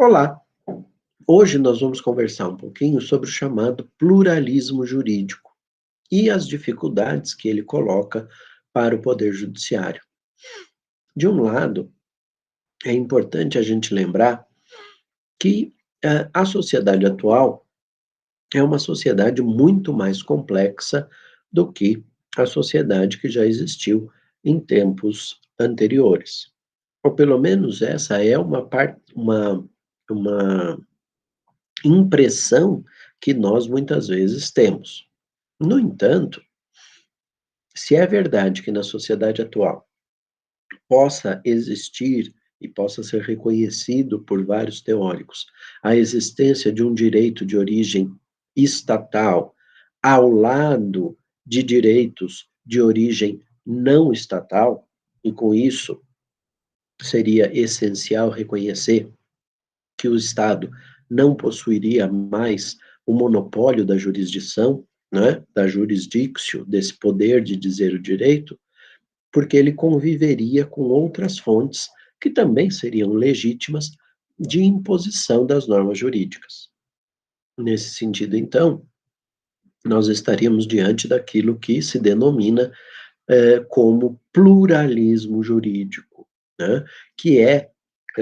Olá, hoje nós vamos conversar um pouquinho sobre o chamado pluralismo jurídico e as dificuldades que ele coloca para o Poder Judiciário. De um lado, é importante a gente lembrar que a sociedade atual é uma sociedade muito mais complexa do que a sociedade que já existiu em tempos anteriores. Ou pelo menos essa é uma impressão que nós muitas vezes temos. No entanto, se é verdade que na sociedade atual possa existir e possa ser reconhecido por vários teóricos a existência de um direito de origem estatal ao lado de direitos de origem não estatal, e com isso seria essencial reconhecer que o Estado não possuiria mais o monopólio da jurisdição, né, da jurisdictio, desse poder de dizer o direito, porque ele conviveria com outras fontes que também seriam legítimas de imposição das normas jurídicas. Nesse sentido, então, nós estaríamos diante daquilo que se denomina como pluralismo jurídico, né? Que é,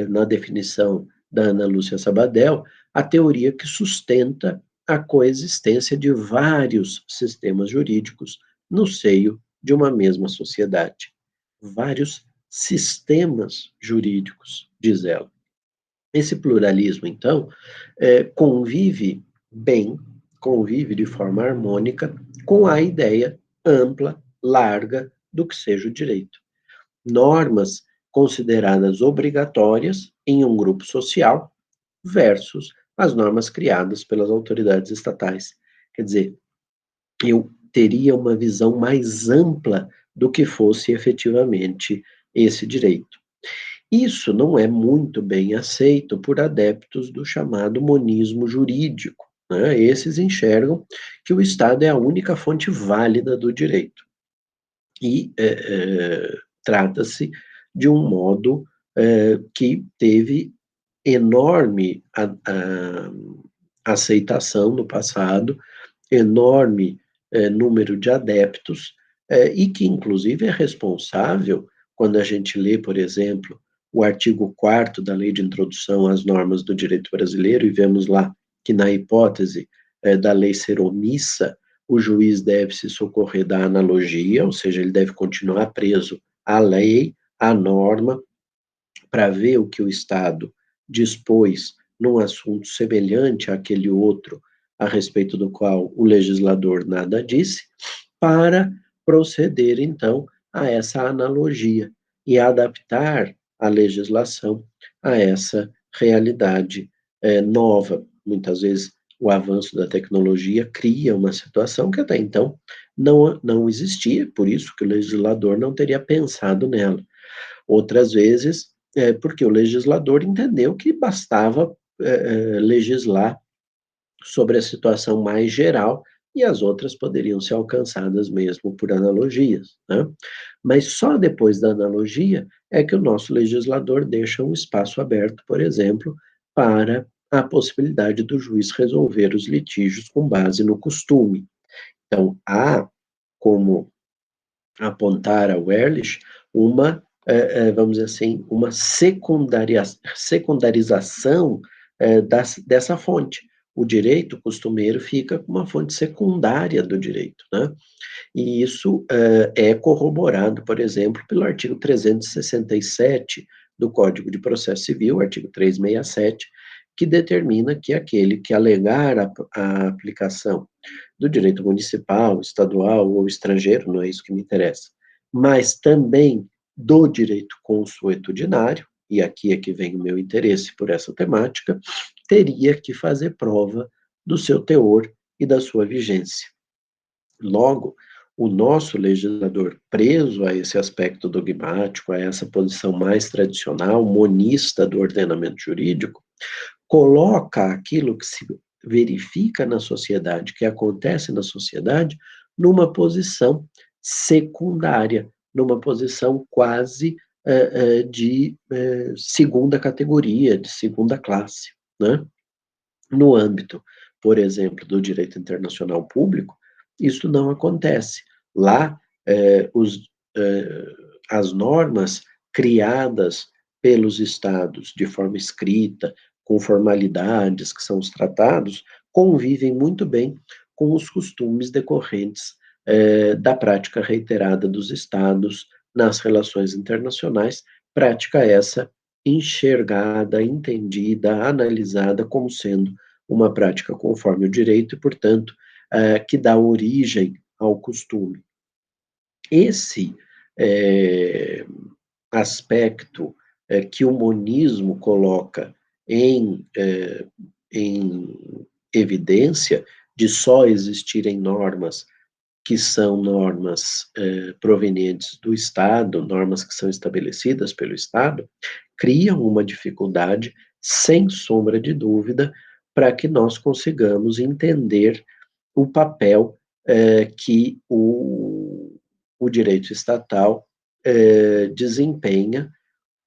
na definição da Ana Lúcia Sabadell, a teoria que sustenta a coexistência de vários sistemas jurídicos no seio de uma mesma sociedade. Vários sistemas jurídicos, diz ela. Esse pluralismo, então, convive bem, convive de forma harmônica com a ideia ampla, larga do que seja o direito. Normas consideradas obrigatórias em um grupo social versus as normas criadas pelas autoridades estatais. Quer dizer, eu teria uma visão mais ampla do que fosse efetivamente esse direito. Isso não é muito bem aceito por adeptos do chamado monismo jurídico, né? Esses enxergam que o Estado é a única fonte válida do direito. E trata-se de um modo que teve enorme aceitação no passado, enorme número de adeptos, e que, inclusive, é responsável, quando a gente lê, por exemplo, o artigo 4º da Lei de Introdução às Normas do Direito Brasileiro, e vemos lá que, na hipótese da lei ser omissa, o juiz deve se socorrer da analogia, ou seja, ele deve continuar preso à lei, à norma, para ver o que o Estado dispôs num assunto semelhante àquele outro, a respeito do qual o legislador nada disse, para proceder, então, a essa analogia e adaptar a legislação a essa realidade nova. Muitas vezes, o avanço da tecnologia cria uma situação que até então não existia, por isso que o legislador não teria pensado nela. Outras vezes, porque o legislador entendeu que bastava legislar sobre a situação mais geral e as outras poderiam ser alcançadas mesmo por analogias, né? Mas só depois da analogia é que o nosso legislador deixa um espaço aberto, por exemplo, para a possibilidade do juiz resolver os litígios com base no costume. Então, há como apontar ao Ehrlich uma, vamos dizer assim, uma secundarização dessa fonte. O direito costumeiro fica com uma fonte secundária do direito, né? E isso é corroborado, por exemplo, pelo artigo 367 do Código de Processo Civil, artigo 367, que determina que aquele que alegar a aplicação do direito municipal, estadual ou estrangeiro, não é isso que me interessa, mas também do direito consuetudinário, e aqui é que vem o meu interesse por essa temática, teria que fazer prova do seu teor e da sua vigência. Logo, o nosso legislador, preso a esse aspecto dogmático, a essa posição mais tradicional, monista do ordenamento jurídico, coloca aquilo que se verifica na sociedade, que acontece na sociedade, numa posição secundária, numa posição quase de segunda categoria, de segunda classe, né? No âmbito, por exemplo, do direito internacional público, isso não acontece. Lá, eh, as normas criadas pelos estados de forma escrita, com formalidades, que são os tratados, convivem muito bem com os costumes decorrentes da prática reiterada dos estados nas relações internacionais, prática essa enxergada, entendida, analisada como sendo uma prática conforme o direito e, portanto, que dá origem ao costume. Esse eh, aspecto que o monismo coloca em evidência de só existirem normas que são normas provenientes do Estado, normas que são estabelecidas pelo Estado, criam uma dificuldade, sem sombra de dúvida, para que nós consigamos entender o papel que o direito estatal desempenha,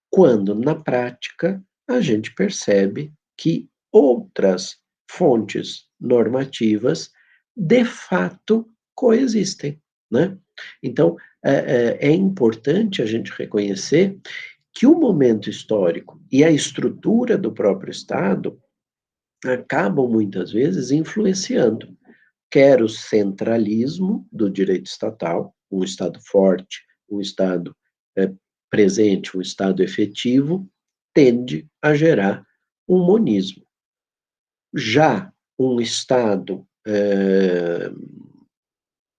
quando, na prática, a gente percebe que outras fontes normativas, de fato, coexistem, né? Então, é importante a gente reconhecer que o momento histórico e a estrutura do próprio Estado acabam, muitas vezes, influenciando quer o centralismo do direito estatal, um Estado forte, um Estado presente, um Estado efetivo, tende a gerar um monismo. Já um Estado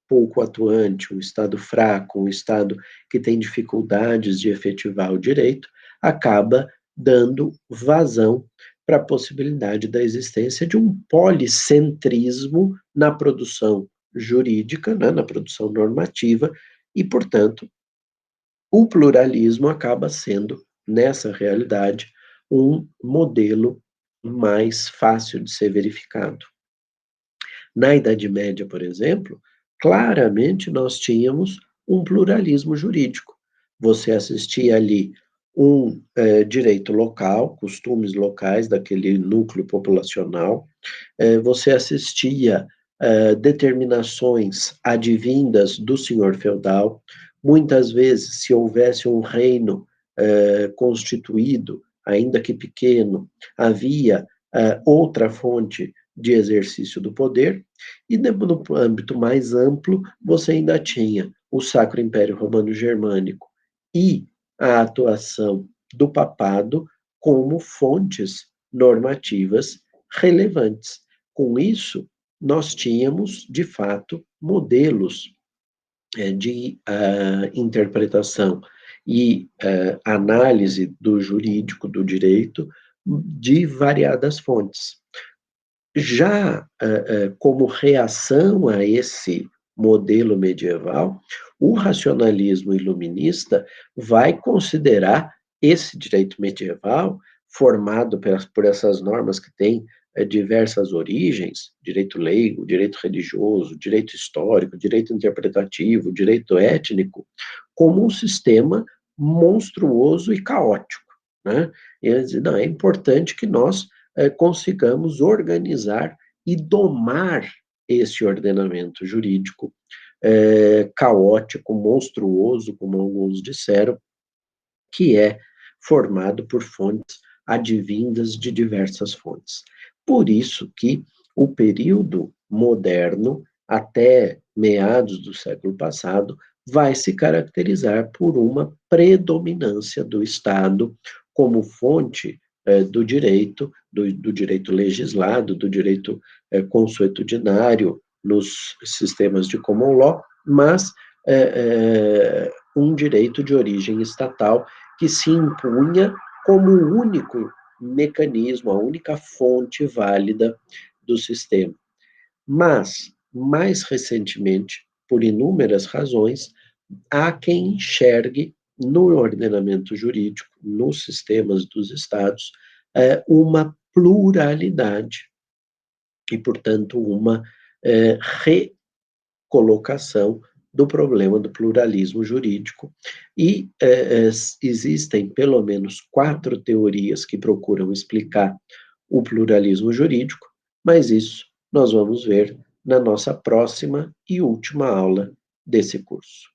pouco atuante, um Estado fraco, um Estado que tem dificuldades de efetivar o direito, acaba dando vazão para a possibilidade da existência de um policentrismo na produção jurídica, né, na produção normativa, e, portanto, o pluralismo acaba sendo, nessa realidade, um modelo mais fácil de ser verificado. Na Idade Média, por exemplo, claramente nós tínhamos um pluralismo jurídico. Você assistia ali direito local, costumes locais daquele núcleo populacional, você assistia determinações advindas do senhor feudal. Muitas vezes, se houvesse um reino constituído, ainda que pequeno, havia outra fonte de exercício do poder, e no âmbito mais amplo, você ainda tinha o Sacro Império Romano Germânico e a atuação do papado como fontes normativas relevantes. Com isso, nós tínhamos, de fato, modelos de interpretação e análise do jurídico, do direito, de variadas fontes. Já como reação a esse modelo medieval, o racionalismo iluminista vai considerar esse direito medieval, formado por essas normas que têm diversas origens, direito leigo, direito religioso, direito histórico, direito interpretativo, direito étnico, como um sistema monstruoso e caótico, né? E eles dizem, não, é importante que nós consigamos organizar e domar esse ordenamento jurídico caótico, monstruoso, como alguns disseram, que é formado por fontes advindas de diversas fontes. Por isso que o período moderno, até meados do século passado, vai se caracterizar por uma predominância do Estado como fonte do direito legislado, do direito consuetudinário nos sistemas de common law, mas um direito de origem estatal que se impunha como o único mecanismo, a única fonte válida do sistema. Mas, mais recentemente, por inúmeras razões, há quem enxergue no ordenamento jurídico, nos sistemas dos estados, uma pluralidade e, portanto, uma recolocação do problema do pluralismo jurídico e, existem pelo menos 4 teorias que procuram explicar o pluralismo jurídico, mas isso nós vamos ver na nossa próxima e última aula desse curso.